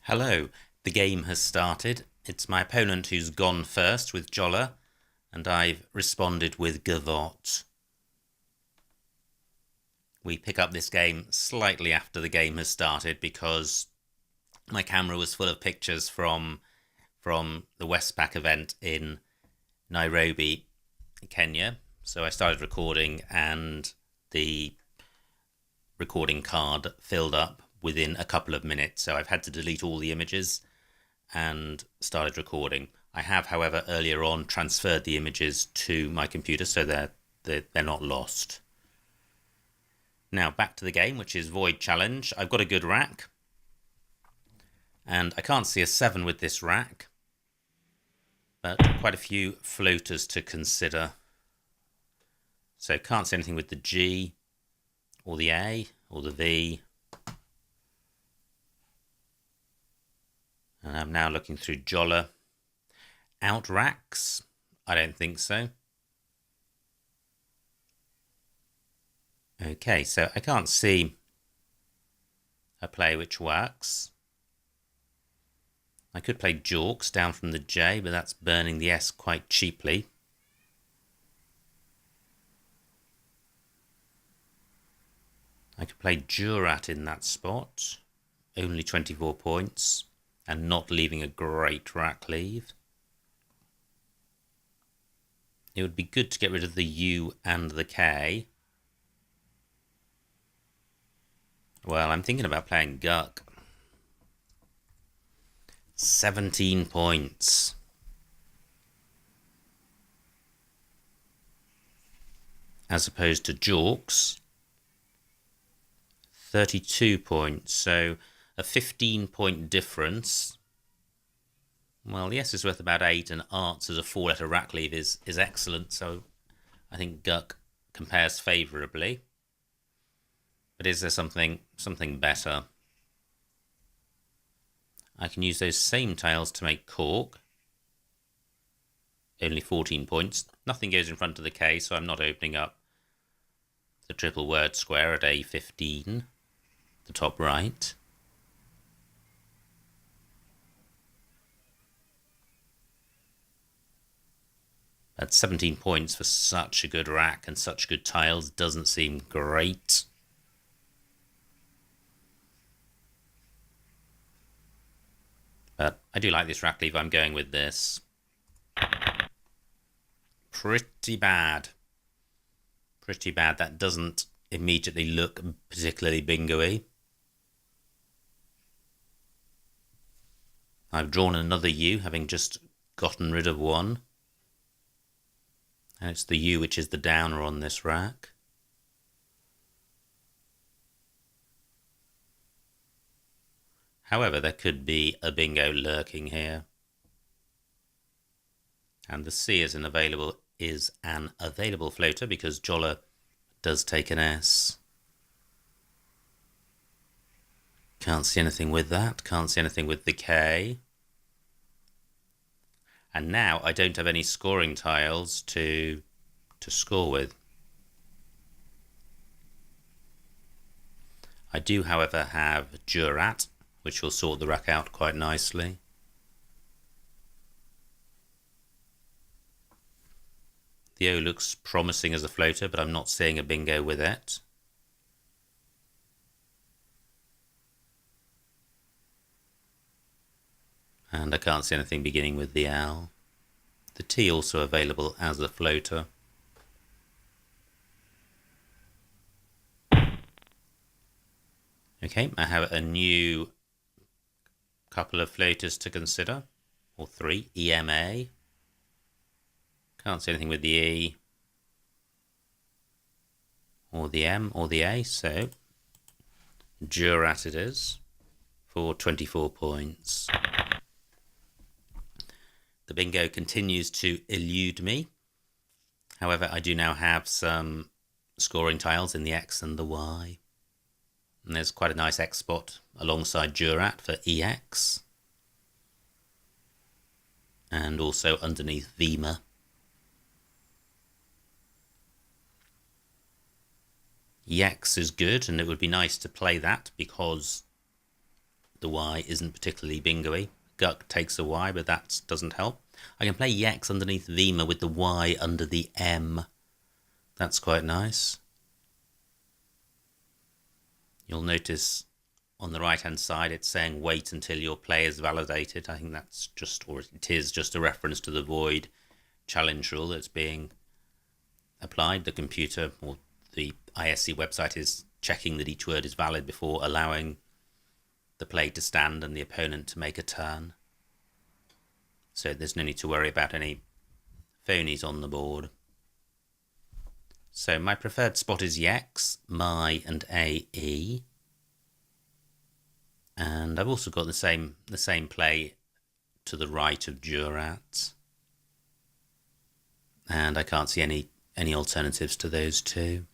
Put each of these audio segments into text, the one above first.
Hello, the game has started. It's my opponent who's gone first with Jolla, and I've responded with Gavotte. We pick up this game slightly after the game has started because my camera was full of pictures from the Westpac event in Nairobi, Kenya. So I started recording and the recording card filled up within a couple of minutes, so I've had to delete all the images and started recording. I have, however, earlier on transferred the images to my computer so they're not lost. Now back to the game, which is Void Challenge. I've got a good rack, and I can't see a 7 with this rack, but quite a few floaters to consider. So can't see anything with the G, or the A, or the V. And I'm now looking through Jolla. Out racks? I don't think so. Okay, so I can't see a play which works. I could play Jorks down from the J, but that's burning the S quite cheaply. I could play Jurat in that spot. Only 24 points. And not leaving a great rack leave. It would be good to get rid of the U and the K. Well, I'm thinking about playing Guck. 17 points. As opposed to Jorks. 32 points. So a 15-point difference. Well, the S is worth about 8, and Arts as a 4-letter rack leave is excellent, so I think Guck compares favourably. But is there something better? I can use those same tiles to make Cork. Only 14 points. Nothing goes in front of the K, so I'm not opening up the triple word square at A15, the top right. At 17 points for such a good rack and such good tiles doesn't seem great. But I do like this rack leave. I'm going with this. Pretty bad. Pretty bad. That doesn't immediately look particularly bingo-y. I've drawn another U, having just gotten rid of one. And it's the U which is the downer on this rack. However, there could be a bingo lurking here. And the C is an available floater because Jolla does take an S. Can't see anything with that. Can't see anything with the K. And now I don't have any scoring tiles to score with. I do, however, have Jurat, which will sort the rack out quite nicely. The O looks promising as a floater, but I'm not seeing a bingo with it. And I can't see anything beginning with the L. The T also available as a floater. Okay, I have a new couple of floaters to consider, or 3, EMA. Can't see anything with the E, or the M, or the A, so Jurat it is, for 24 points. The bingo continues to elude me. However, I do now have some scoring tiles in the X and the Y. And there's quite a nice X spot alongside Jurat for EX. And also underneath Vima. EX is good, and it would be nice to play that because the Y isn't particularly bingo-y. Guck takes a Y, but that doesn't help. I can play Yex underneath Vima with the Y under the M. That's quite nice. You'll notice on the right-hand side it's saying wait until your play is validated. I think that's just, or it is just a reference to the void challenge rule that's being applied. The computer or the ISC website is checking that each word is valid before allowing the play to stand and the opponent to make a turn. So there's no need to worry about any phonies on the board. So my preferred spot is Yex, My and AE. And I've also got the same play to the right of Jurat. And I can't see any alternatives to those two.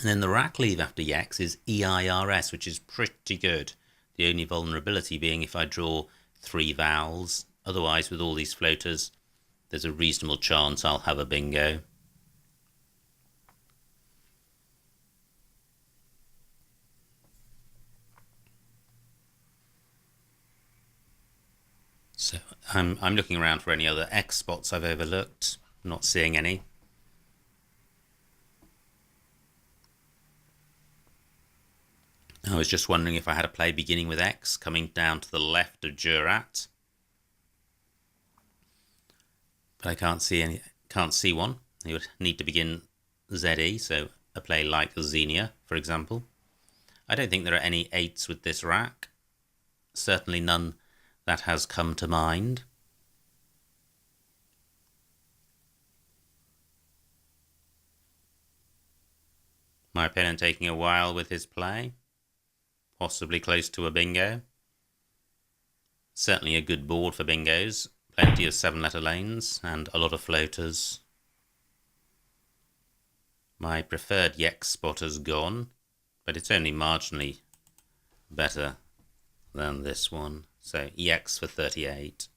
And then the rack leave after Yex is EIRS, which is pretty good. The only vulnerability being if I draw 3 vowels. Otherwise, with all these floaters, there's a reasonable chance I'll have a bingo. So I'm looking around for any other X spots I've overlooked. Not seeing any. I was just wondering if I had a play beginning with X coming down to the left of Jurat. But I can't see one. You would need to begin ZE, so a play like Xenia, for example. I don't think there are any 8s with this rack. Certainly none that has come to mind. My opponent taking a while with his play. Possibly close to a bingo. Certainly a good board for bingos. Plenty of 7-letter lanes and a lot of floaters. My preferred Yex spot has gone, but it's only marginally better than this one. So Yex for 38.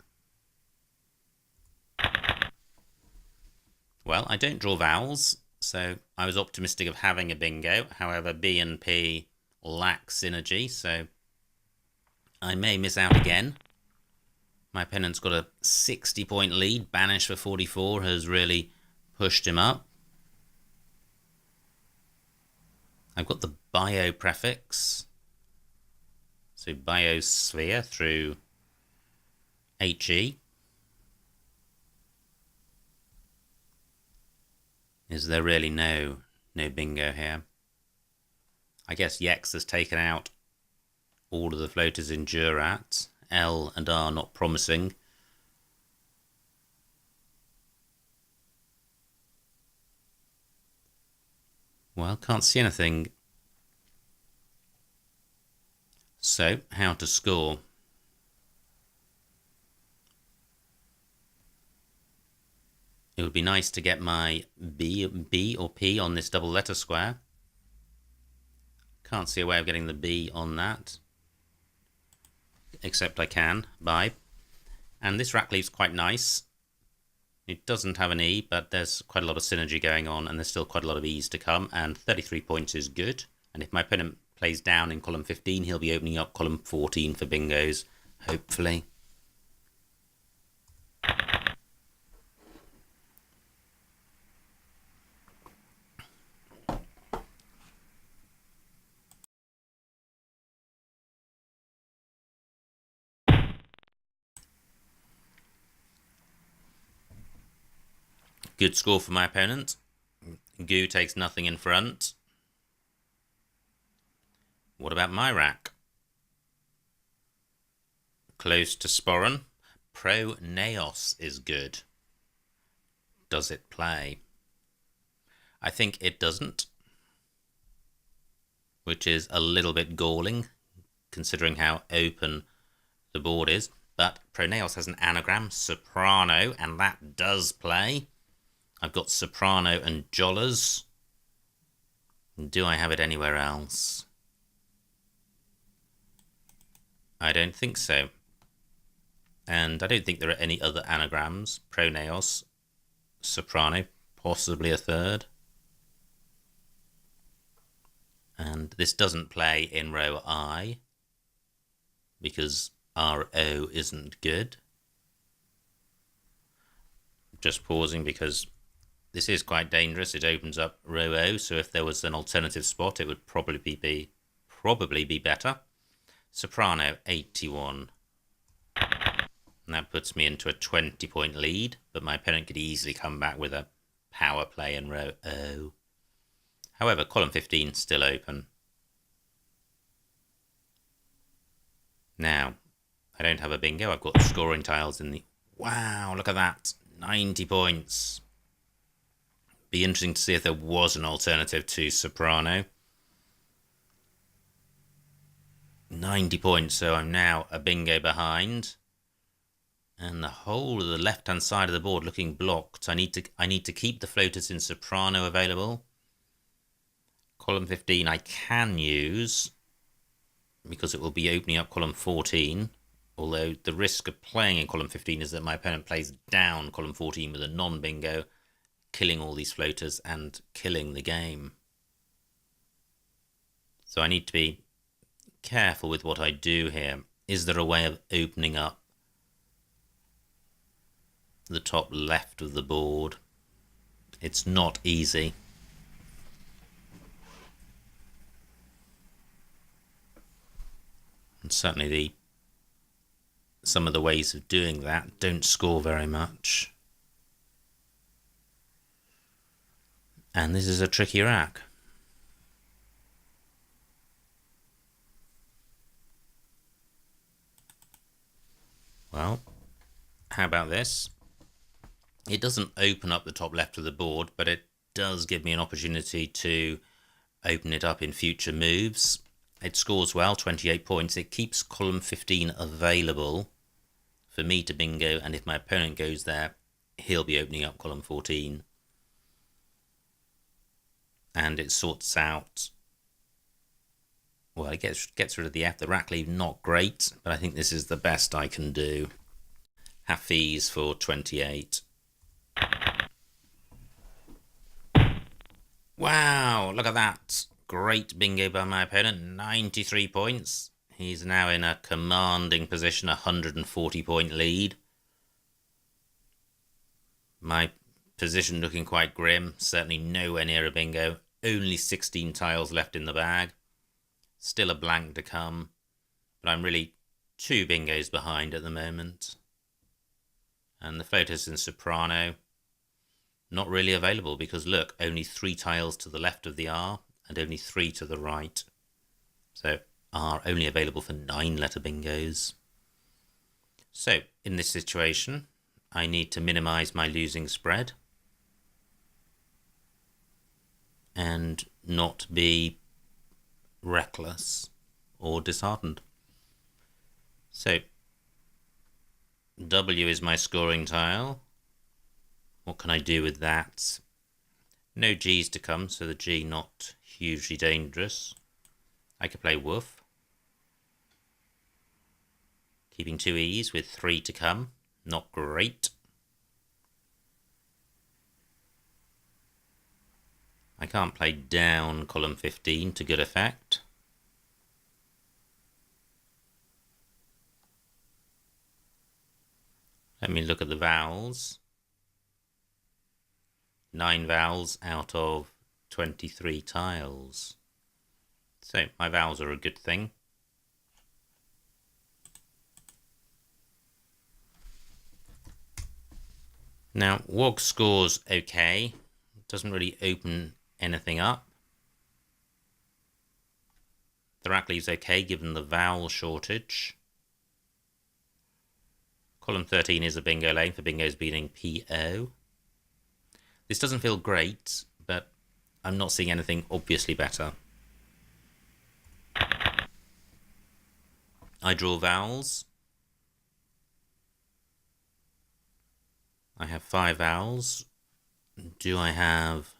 Well, I don't draw vowels, so I was optimistic of having a bingo. However, B and P lack synergy, so I may miss out again. My opponent's got a 60-point lead. Banish for 44 has really pushed him up. I've got the bio prefix. So biosphere through HE. Is there really no bingo here? I guess Yex has taken out all of the floaters in Jurat. L and R not promising. Well, can't see anything. So, how to score? It would be nice to get my B or P on this double letter square. Can't see a way of getting the B on that. Except I can, by. And this rack leave's quite nice. It doesn't have an E, but there's quite a lot of synergy going on, and there's still quite a lot of E's to come, and 33 points is good. And if my opponent plays down in column 15, he'll be opening up column 14 for bingos, hopefully. Good score for my opponent. Goo takes nothing in front. What about my rack? Close to Sporran. Pro Naos is good. Does it play? I think it doesn't, which is a little bit galling considering how open the board is. But Pro Naos has an anagram, soprano, and that does play. I've got soprano and jollers. Do I have it anywhere else? I don't think so. And I don't think there are any other anagrams. Pro Naos, soprano, possibly a third. And this doesn't play in row I. because RO isn't good. Just pausing because this is quite dangerous. It opens up row O, so if there was an alternative spot, it would probably be better. Soprano 81. And that puts me into a 20-point lead, but my opponent could easily come back with a power play in row O. However, column 15 still open. Now, I don't have a bingo. I've got scoring tiles in the... Wow, look at that. 90 points. Be interesting to see if there was an alternative to soprano. 90 points, so I'm now a bingo behind. And the whole of the left-hand side of the board looking blocked. I need to keep the floaters in soprano available. Column 15 I can use because it will be opening up column 14. Although the risk of playing in column 15 is that my opponent plays down column 14 with a non-bingo, killing all these floaters and killing the game. So I need to be careful with what I do here. Is there a way of opening up the top left of the board? It's not easy. And certainly some of the ways of doing that don't score very much. And this is a tricky rack. Well, how about this? It doesn't open up the top left of the board, but it does give me an opportunity to open it up in future moves. It scores well, 28 points. It keeps column 15 available for me to bingo, and if my opponent goes there, he'll be opening up column 14. And it sorts out... Well, it gets rid of the F. The rack leave, not great, but I think this is the best I can do. Hafiz for 28. Wow, look at that. Great bingo by my opponent, 93 points. He's now in a commanding position, 140-point lead. My position looking quite grim, certainly nowhere near a bingo. Only 16 tiles left in the bag. Still a blank to come, but I'm really 2 bingos behind at the moment. And the floaters in soprano, not really available because look, only 3 tiles to the left of the R and only 3 to the right. So R only available for 9-letter bingos. So in this situation, I need to minimize my losing spread and not be reckless or disheartened. So W is my scoring tile. What can I do with that? No G's to come, so the G not hugely dangerous. I could play woof, keeping 2 E's with 3 to come. Not great. I can't play down column 15 to good effect. Let me look at the vowels. 9 vowels out of 23 tiles. So my vowels are a good thing. Now, WOG scores okay. Doesn't really open anything up. The rack leaves okay given the vowel shortage. Column 13 is a bingo lane for bingos beating PO. This doesn't feel great, but I'm not seeing anything obviously better. I draw vowels. I have 5 vowels. Do I have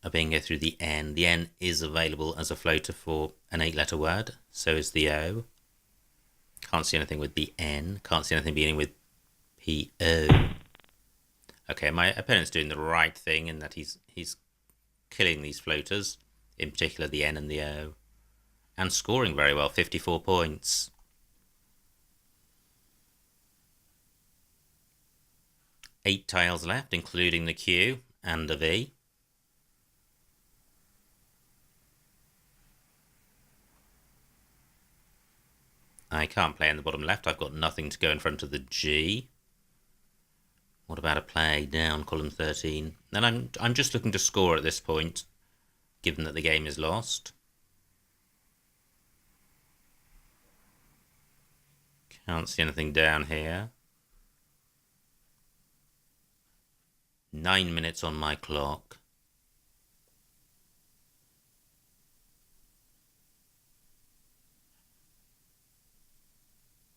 a bingo through the N? The N is available as a floater for an 8-letter word. So is the O. Can't see anything with the N. Can't see anything beginning with PO. Okay, my opponent's doing the right thing in that he's killing these floaters, in particular the N and the O. and scoring very well, 54 points. Eight tiles left, including the Q and the V. I can't play in the bottom left. I've got nothing to go in front of the G. What about a play down column 13? And I'm just looking to score at this point, given that the game is lost. Can't see anything down here. 9 minutes on my clock.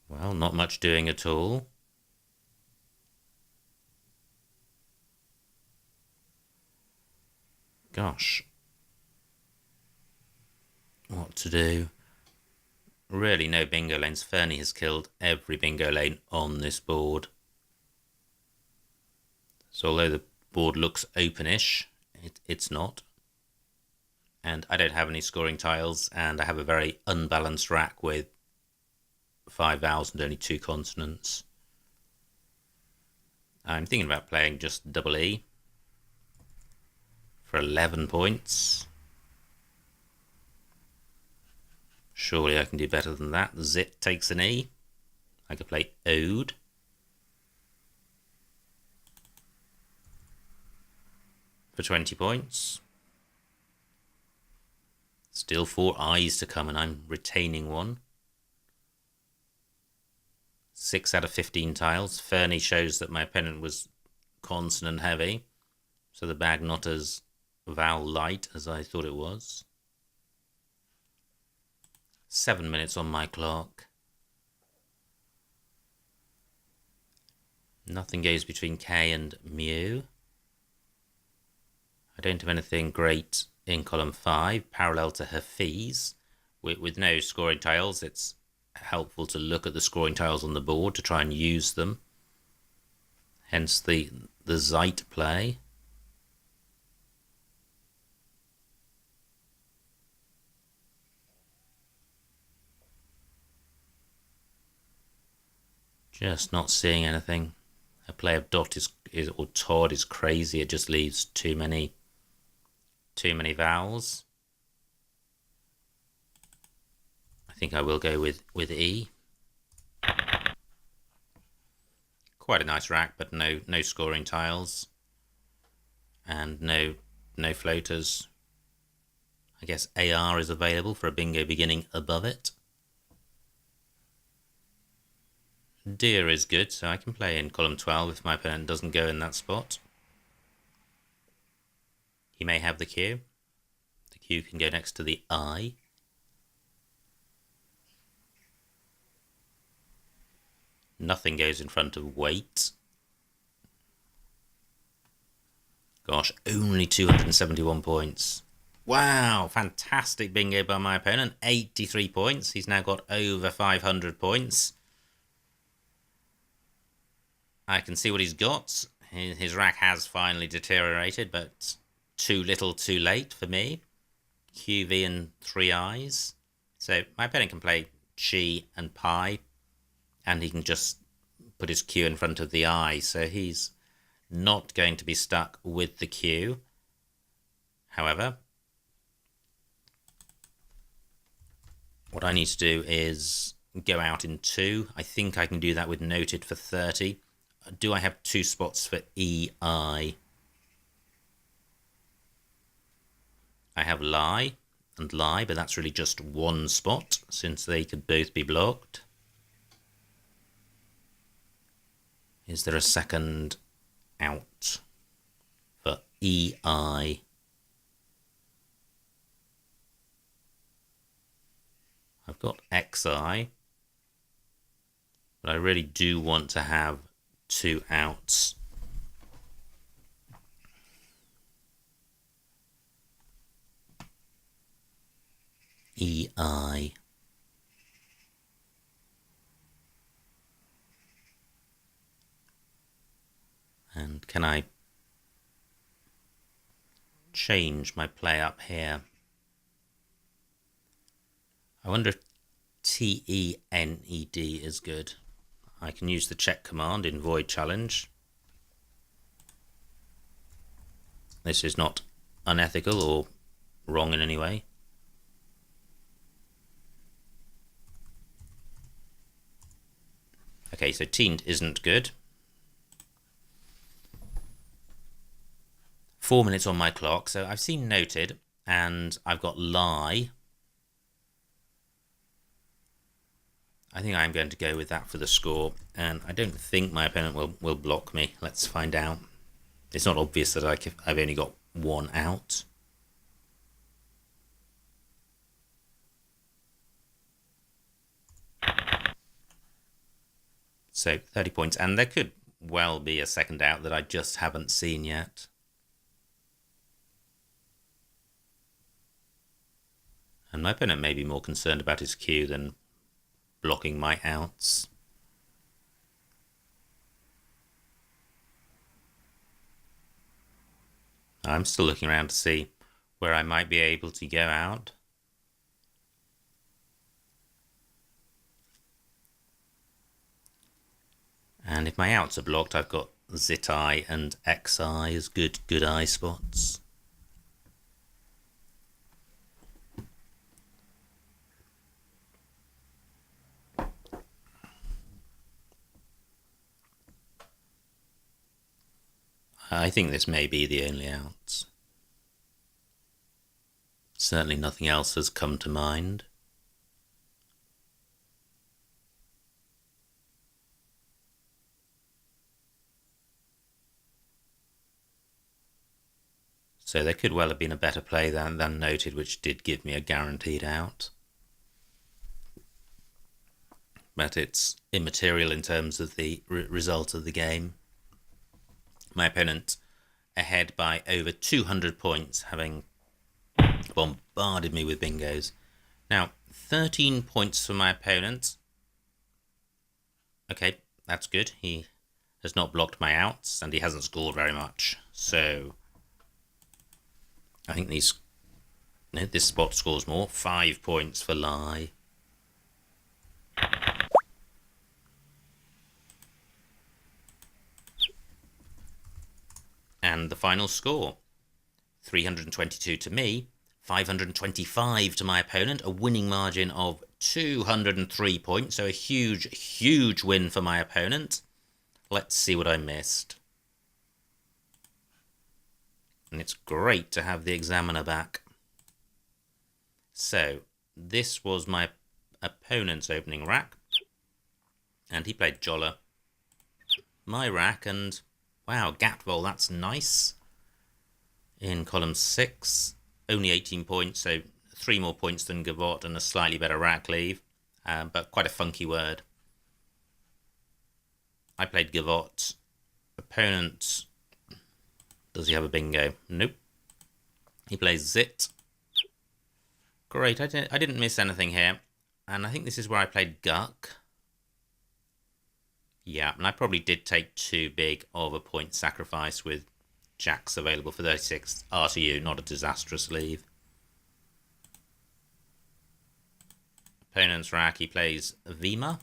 Well, not much doing at all. Gosh. What to do? Really no bingo lanes. Fernie has killed every bingo lane on this board. So although the board looks openish, it's not. And I don't have any scoring tiles, and I have a very unbalanced rack with 5 vowels and only 2 consonants. I'm thinking about playing just double E for 11 points. Surely I can do better than that. Zit takes an E. I could play Ode. For 20 points. Still 4 I's to come, and I'm retaining one. 6 out of 15 tiles. Fernie shows that my opponent was consonant heavy, so the bag not as vowel light as I thought it was. 7 minutes on my clock. Nothing goes between K and Mu. I don't have anything great in column 5, parallel to Hafiz. With no scoring tiles, it's helpful to look at the scoring tiles on the board to try and use them. Hence the Zeit play. Just not seeing anything. A play of Dot or Todd is crazy. It just leaves too many vowels. I think I will go with E. Quite a nice rack, but no scoring tiles. And no floaters. I guess AR is available for a bingo beginning above it. Deer is good, so I can play in column 12 if my opponent doesn't go in that spot. He may have the Q. The Q can go next to the I. Nothing goes in front of weight. Gosh, only 271 points. Wow, fantastic bingo by my opponent. 83 points. He's now got over 500 points. I can see what he's got. His rack has finally deteriorated, but too little too late for me. QV and 3 I's. So my opponent can play Chi and Pi, and he can just put his Q in front of the I. So he's not going to be stuck with the Q. However, what I need to do is go out in 2. I think I can do that with noted for 30. Do I have 2 spots for EI? I have lie and lie, but that's really just 1 spot since they could both be blocked. Is there a second out for EI? I've got XI, but I really do want to have 2 outs. EI. And can I change my play up here? I wonder if TENED is good. I can use the check command in void challenge. This is not unethical or wrong in any way. Okay, so teened isn't good. 4 minutes on my clock, so I've seen noted, and I've got lie. I think I'm going to go with that for the score, and I don't think my opponent will block me. Let's find out. It's not obvious that I've only got one out. So 30 points, and there could well be a second out that I just haven't seen yet. And my opponent may be more concerned about his cue than blocking my outs. I'm still looking around to see where I might be able to go out. And if my outs are blocked, I've got ZI and XI as good eye spots. I think this may be the only outs. Certainly nothing else has come to mind. So there could well have been a better play than noted, which did give me a guaranteed out. But it's immaterial in terms of the result of the game. My opponent ahead by over 200 points, having bombarded me with bingos. Now, 13 points for my opponent. Okay, that's good. He has not blocked my outs, and he hasn't scored very much. So I think this spot scores more. 5 points for lie. And the final score, 322 to me, 525 to my opponent, a winning margin of 203 points, so a huge win for my opponent. Let's see what I missed. And it's great to have the examiner back. So, this was my opponent's opening rack, and he played Jolla. My rack, and wow, Gatvol, that's nice. In column 6, only 18 points, so 3 more points than Gavot and a slightly better rack leave, but quite a funky word. I played Gavot. Opponent, does he have a bingo? Nope. He plays Zit. Great, I didn't miss anything here. And I think this is where I played Guck. Yeah, and I probably did take too big of a point sacrifice with jacks available for 36 RTU, not a disastrous leave. Opponent's rack, he plays Vima.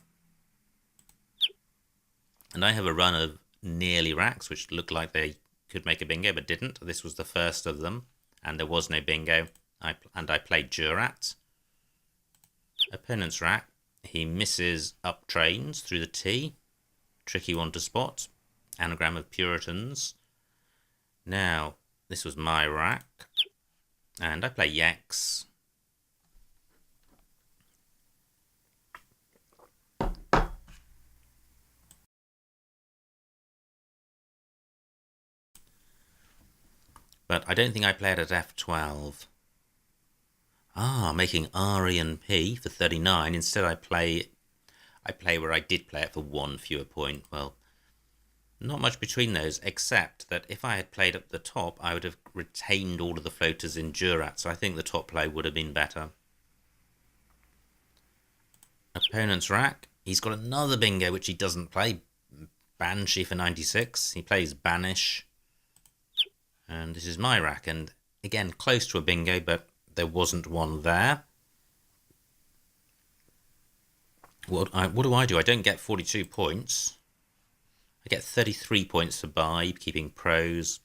And I have a run of nearly racks, which looked like they could make a bingo, but didn't. This was the first of them, and there was no bingo. I played Jurat. Opponent's rack, he misses up trains through the T. Tricky one to spot. Anagram of Puritans. Now, this was my rack. And I play Yex. But I don't think I played at F12. Making RE and P for 39. Instead I play where I did play it for 1 fewer point. Well, not much between those, except that if I had played up the top, I would have retained all of the floaters in Jurat, so I think the top play would have been better. Opponent's rack, he's got another bingo which he doesn't play. Banshee for 96. He plays Banish. And this is my rack, and again, close to a bingo, but there wasn't one there. What do I do? I don't get 42 points. I get 33 points for buy, keeping pros.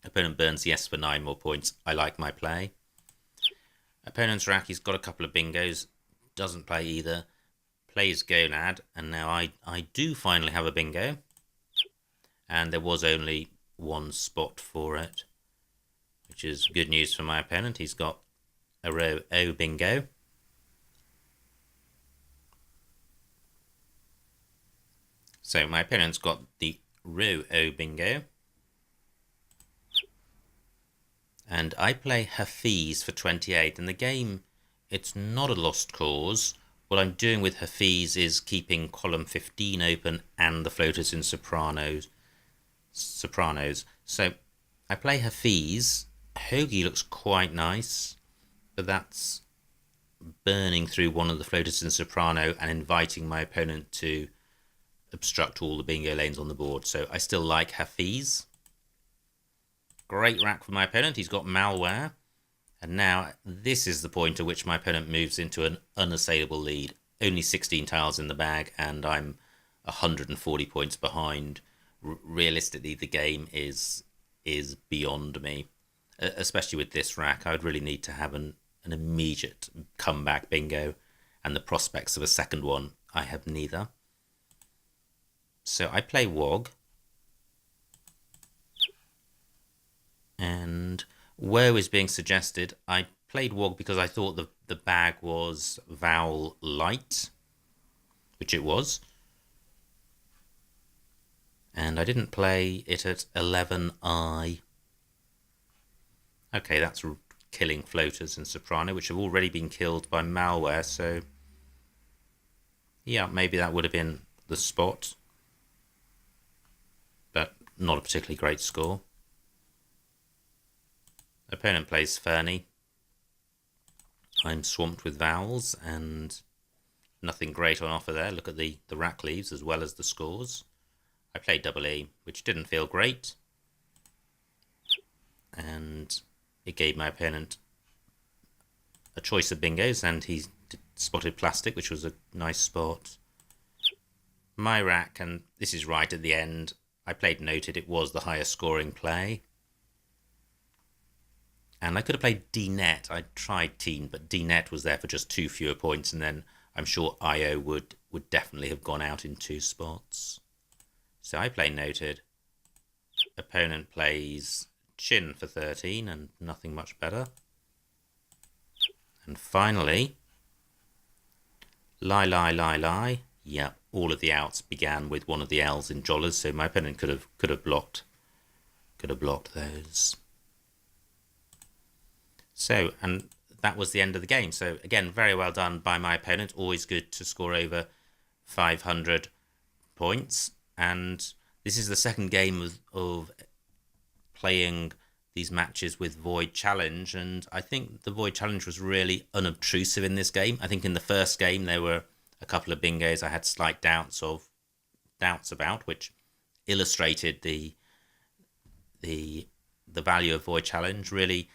Opponent burns yes for 9 more points. I like my play. Opponent's rack, he's got a couple of bingos. Doesn't play either. Plays gonad, and now I do finally have a bingo. And there was only one spot for it, which is good news for my opponent. He's got a row O bingo. So my opponent's got the row O bingo. And I play Hafiz for 28. And the game, it's not a lost cause. What I'm doing with Hafiz is keeping column 15 open and the floaters in sopranos. So I play Hafiz. Hoagie looks quite nice, but that's burning through one of the floaters in soprano and inviting my opponent to obstruct all the bingo lanes on the board. So I still like Hafiz. Great rack for my opponent. He's got malware. And now this is the point at which my opponent moves into an unassailable lead. Only 16 tiles in the bag, and I'm 140 points behind. Realistically, the game is beyond me. Especially with this rack, I would really need to have an immediate comeback bingo, and the prospects of a second one, I have neither. So I play Wog. And woe is being suggested. I played Wog because I thought the bag was vowel light, which it was. And I didn't play it at 11i. Okay, that's killing floaters and soprano, which have already been killed by malware, so yeah, maybe that would have been the spot, but not a particularly great score. Opponent plays Fernie. I'm swamped with vowels and nothing great on offer there. Look at the rack leaves as well as the scores. I played double E, which didn't feel great, and it gave my opponent a choice of bingos, and he spotted plastic, which was a nice spot. My rack, and this is right at the end, I played noted. It was the highest scoring play. And I could have played D-net. I tried teen, but D-net was there for just 2 fewer points, and then I'm sure IO would definitely have gone out in 2 spots. So I play noted. Opponent plays chin for 13, and nothing much better. And finally, lie. Yeah, all of the outs began with one of the L's in jollers, so my opponent could have blocked those. So, and that was the end of the game. So, again, very well done by my opponent. Always good to score over 500 points. And this is the second game of playing these matches with Void Challenge. And I think the Void Challenge was really unobtrusive in this game. I think in the first game there were a couple of bingos I had slight doubts about, which illustrated the value of Void Challenge. Really,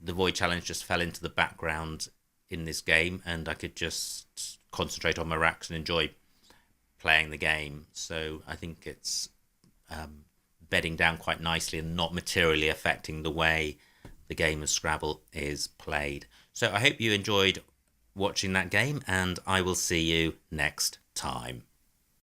the Void Challenge just fell into the background in this game, and I could just concentrate on my racks and enjoy playing the game. So I think it's bedding down quite nicely and not materially affecting the way the game of Scrabble is played. So I hope you enjoyed watching that game, and I will see you next time.